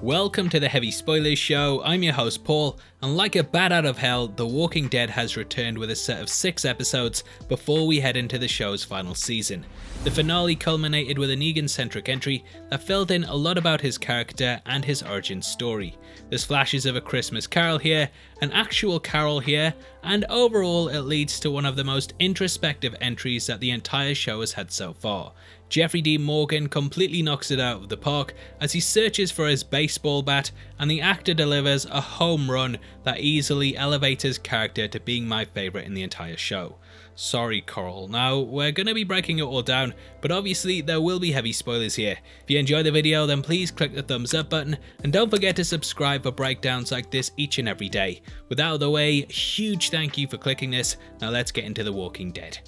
Welcome to the Heavy Spoilers Show. I'm your host Paul, and like a bat out of hell, The Walking Dead has returned with a set of 6 episodes before we head into the show's final season. The finale culminated with a Negan-centric entry that filled in a lot about his character and his origin story. There's flashes of a Christmas Carol here, an actual Carol here, and overall it leads to one of the most introspective entries that the entire show has had so far. Jeffrey D. Morgan completely knocks it out of the park as he searches for his baseball bat, and the actor delivers a home run that easily elevates his character to being my favourite in the entire show. Sorry Coral, now we're going to be breaking it all down, but obviously there will be heavy spoilers here. If you enjoy the video then please click the thumbs up button, and don't forget to subscribe for breakdowns like this each and every day. With that out of the way, huge thank you for clicking this. Now let's get into The Walking Dead.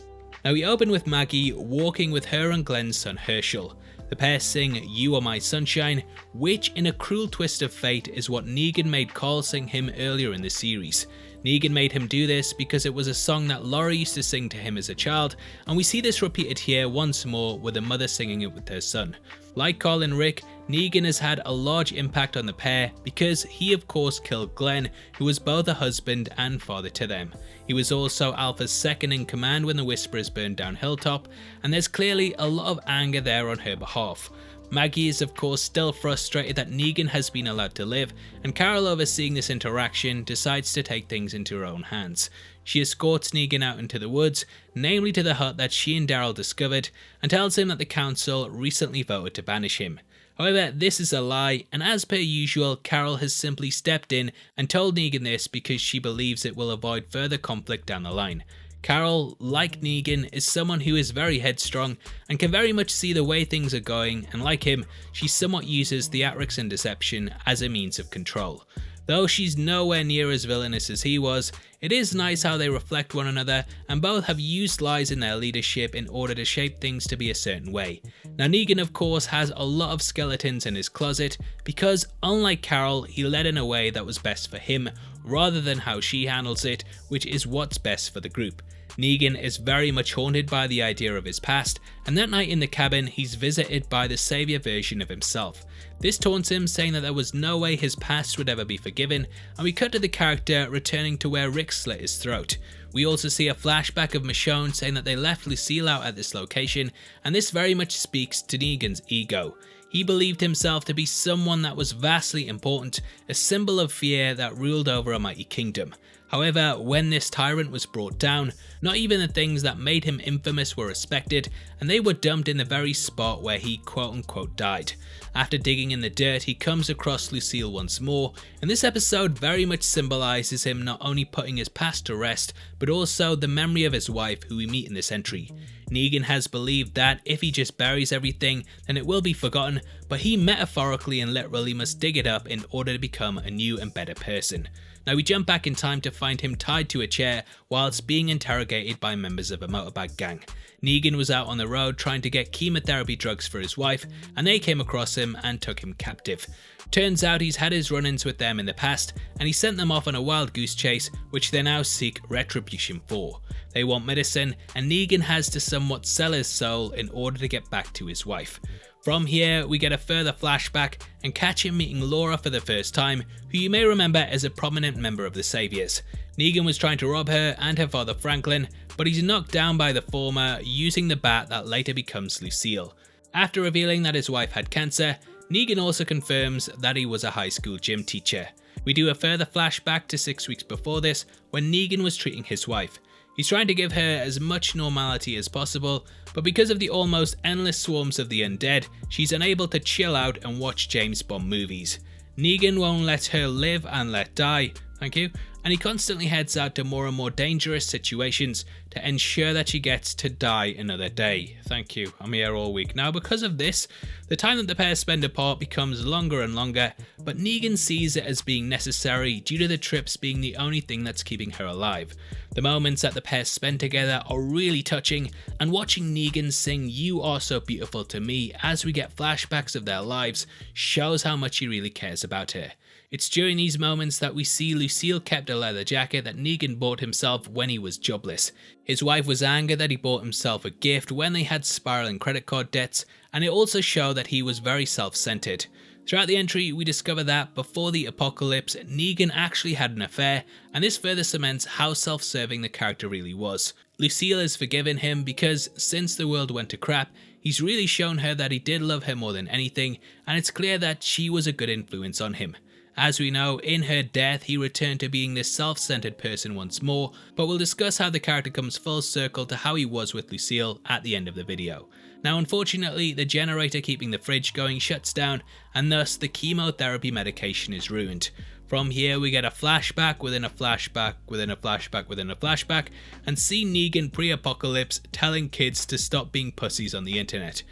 Now we open with Maggie walking with her and Glenn's son Herschel. The pair sing You Are My Sunshine, which in a cruel twist of fate is what Negan made Carl sing him earlier in the series. Negan made him do this because it was a song that Laura used to sing to him as a child, and we see this repeated here once more with a mother singing it with her son. Like Carl and Rick, Negan has had a large impact on the pair because he of course killed Glenn, who was both a husband and father to them. He was also Alpha's second in command when the Whisperers burned down Hilltop, and there's clearly a lot of anger there on her behalf. Maggie is of course still frustrated that Negan has been allowed to live, and Carol, overseeing this interaction, decides to take things into her own hands. She escorts Negan out into the woods, namely to the hut that she and Daryl discovered, and tells him that the council recently voted to banish him. However, this is a lie, and as per usual, Carol has simply stepped in and told Negan this because she believes it will avoid further conflict down the line. Carol, like Negan, is someone who is very headstrong and can very much see the way things are going, and like him, she somewhat uses theatrics and deception as a means of control. Though she's nowhere near as villainous as he was, it is nice how they reflect one another, and both have used lies in their leadership in order to shape things to be a certain way. Now Negan of course has a lot of skeletons in his closet because, unlike Carol, he led in a way that was best for him rather than how she handles it, which is what's best for the group. Negan is very much haunted by the idea of his past, and that night in the cabin he's visited by the saviour version of himself. This taunts him, saying that there was no way his past would ever be forgiven, and we cut to the character returning to where Rick slit his throat. We also see a flashback of Michonne saying that they left Lucille out at this location, and this very much speaks to Negan's ego. He believed himself to be someone that was vastly important, a symbol of fear that ruled over a mighty kingdom. However, when this tyrant was brought down, not even the things that made him infamous were respected, and they were dumped in the very spot where he quote-unquote died. After digging in the dirt, he comes across Lucille once more, and this episode very much symbolises him not only putting his past to rest, but also the memory of his wife, who we meet in this entry. Negan has believed that if he just buries everything, then it will be forgotten, but he metaphorically and literally must dig it up in order to become a new and better person. Now we jump back in time to find him tied to a chair whilst being interrogated by members of a motorbike gang. Negan was out on the road trying to get chemotherapy drugs for his wife, and they came across him and took him captive. Turns out he's had his run-ins with them in the past, and he sent them off on a wild goose chase, which they now seek retribution for. They want medicine, and Negan has to somewhat sell his soul in order to get back to his wife. From here, we get a further flashback and catch him meeting Laura for the first time, who you may remember as a prominent member of the Saviors. Negan was trying to rob her and her father Franklin, but he's knocked down by the former using the bat that later becomes Lucille. After revealing that his wife had cancer, Negan also confirms that he was a high school gym teacher. We do a further flashback to 6 weeks before this, when Negan was treating his wife. He's trying to give her as much normality as possible, but because of the almost endless swarms of the undead, she's unable to chill out and watch James Bond movies. Negan won't let her live and let die, thank you, and he constantly heads out to more and more dangerous situations to ensure that she gets to die another day. Thank you, I'm here all week. Now because of this, the time that the pair spend apart becomes longer and longer, but Negan sees it as being necessary due to the trips being the only thing that's keeping her alive. The moments that the pair spend together are really touching, and watching Negan sing You Are So Beautiful to Me as we get flashbacks of their lives shows how much he really cares about her. It's during these moments that we see Lucille kept a leather jacket that Negan bought himself when he was jobless. His wife was angered that he bought himself a gift when they had spiraling credit card debts, and it also showed that he was very self-centered. Throughout the entry, we discover that before the apocalypse, Negan actually had an affair, and this further cements how self-serving the character really was. Lucille has forgiven him because since the world went to crap, he's really shown her that he did love her more than anything, and it's clear that she was a good influence on him. As we know, in her death, he returned to being this self-centered person once more, but we'll discuss how the character comes full circle to how he was with Lucille at the end of the video. Now unfortunately, the generator keeping the fridge going shuts down, and thus the chemotherapy medication is ruined. From here we get a flashback within a flashback within a flashback within a flashback, and see Negan pre-apocalypse telling kids to stop being pussies on the internet.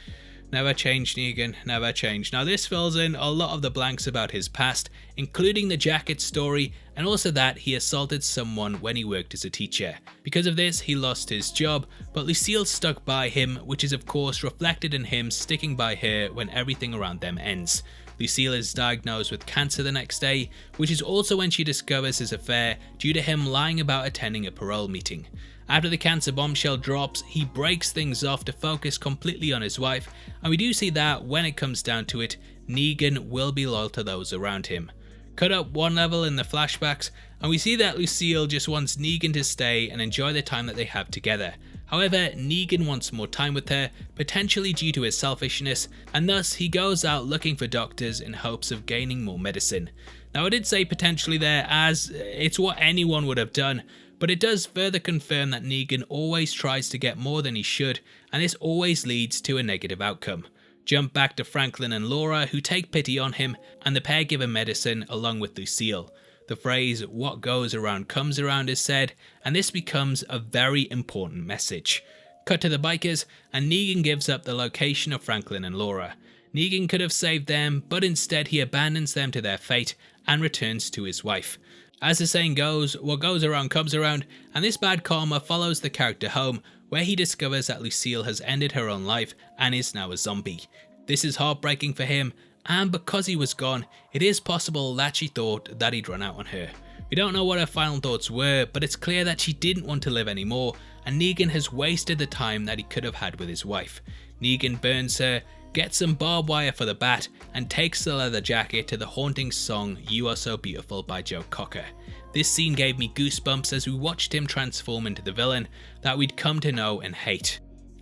Never change, Negan, never change. Now this fills in a lot of the blanks about his past, including the jacket story, and also that he assaulted someone when he worked as a teacher. Because of this, he lost his job, but Lucille stuck by him, which is of course reflected in him sticking by her when everything around them ends. Lucille is diagnosed with cancer the next day, which is also when she discovers his affair due to him lying about attending a parole meeting. After the cancer bombshell drops, he breaks things off to focus completely on his wife, and we do see that when it comes down to it, Negan will be loyal to those around him. Cut up one level in the flashbacks, and we see that Lucille just wants Negan to stay and enjoy the time that they have together. However, Negan wants more time with her, potentially due to his selfishness, and thus he goes out looking for doctors in hopes of gaining more medicine. Now I did say potentially there, as it's what anyone would have done, but it does further confirm that Negan always tries to get more than he should, and this always leads to a negative outcome. Jump back to Franklin and Laura, who take pity on him, and the pair give him medicine along with Lucille. The phrase "what goes around comes around" is said, and this becomes a very important message. Cut to the bikers, and Negan gives up the location of Franklin and Laura. Negan could have saved them, but instead he abandons them to their fate and returns to his wife. As the saying goes, what goes around comes around, and this bad karma follows the character home, where he discovers that Lucille has ended her own life and is now a zombie. This is heartbreaking for him, and because he was gone, it is possible that she thought that he'd run out on her. We don't know what her final thoughts were, but it's clear that she didn't want to live anymore, and Negan has wasted the time that he could have had with his wife. Negan burns her, gets some barbed wire for the bat, and takes the leather jacket to the haunting song "You Are So Beautiful" by Joe Cocker. This scene gave me goosebumps as we watched him transform into the villain that we'd come to know and hate.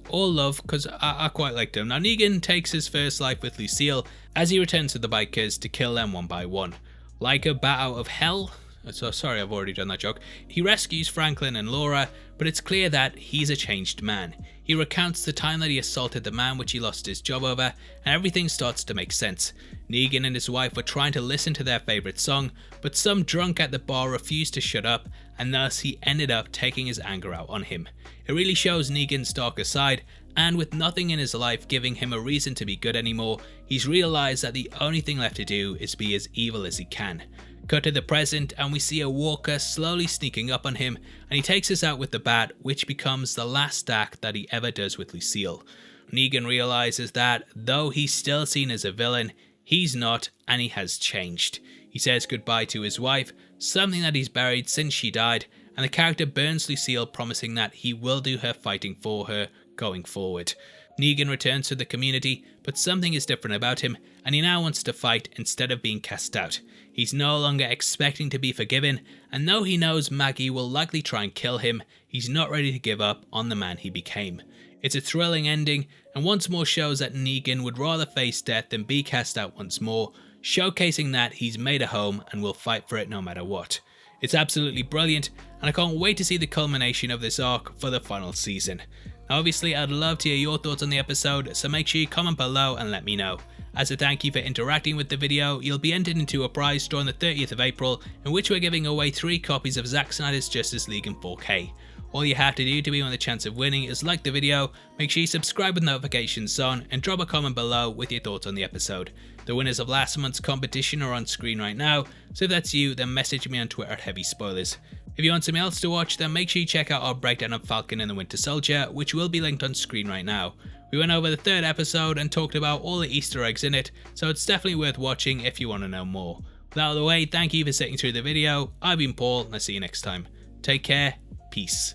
Or love, because I quite liked him. Now Negan takes his first life with Lucille as he returns to the bikers to kill them one by one. Like a bat out of hell, so sorry I've already done that joke, he rescues Franklin and Laura, but it's clear that he's a changed man. He recounts the time that he assaulted the man which he lost his job over, and everything starts to make sense. Negan and his wife were trying to listen to their favourite song, but some drunk at the bar refused to shut up, and thus he ended up taking his anger out on him. It really shows Negan's darker side, and with nothing in his life giving him a reason to be good anymore, he's realised that the only thing left to do is be as evil as he can. Cut to the present, and we see a walker slowly sneaking up on him, and he takes us out with the bat, which becomes the last act that he ever does with Lucille. Negan realises that, though he's still seen as a villain, he's not, and he has changed. He says goodbye to his wife, something that he's buried since she died, and the character burns Lucille, promising that he will do her fighting for her going forward. Negan returns to the community, but something is different about him, and he now wants to fight instead of being cast out. He's no longer expecting to be forgiven, and though he knows Maggie will likely try and kill him, he's not ready to give up on the man he became. It's a thrilling ending, and once more shows that Negan would rather face death than be cast out once more, showcasing that he's made a home and will fight for it no matter what. It's absolutely brilliant, and I can't wait to see the culmination of this arc for the final season. Now obviously I'd love to hear your thoughts on the episode, so make sure you comment below and let me know. As a thank you for interacting with the video, you'll be entered into a prize draw on the 30th of April, in which we're giving away 3 copies of Zack Snyder's Justice League in 4K. All you have to do to be on the chance of winning is like the video, make sure you subscribe with notifications on, and drop a comment below with your thoughts on the episode. The winners of last month's competition are on screen right now, so if that's you, then message me on Twitter at Heavy Spoilers. If you want something else to watch, then make sure you check out our breakdown of Falcon and the Winter Soldier, which will be linked on screen right now. We went over the 3rd episode and talked about all the Easter eggs in it, so it's definitely worth watching if you want to know more. With that out of the way, thank you for sitting through the video. I've been Paul, and I'll see you next time. Take care, peace.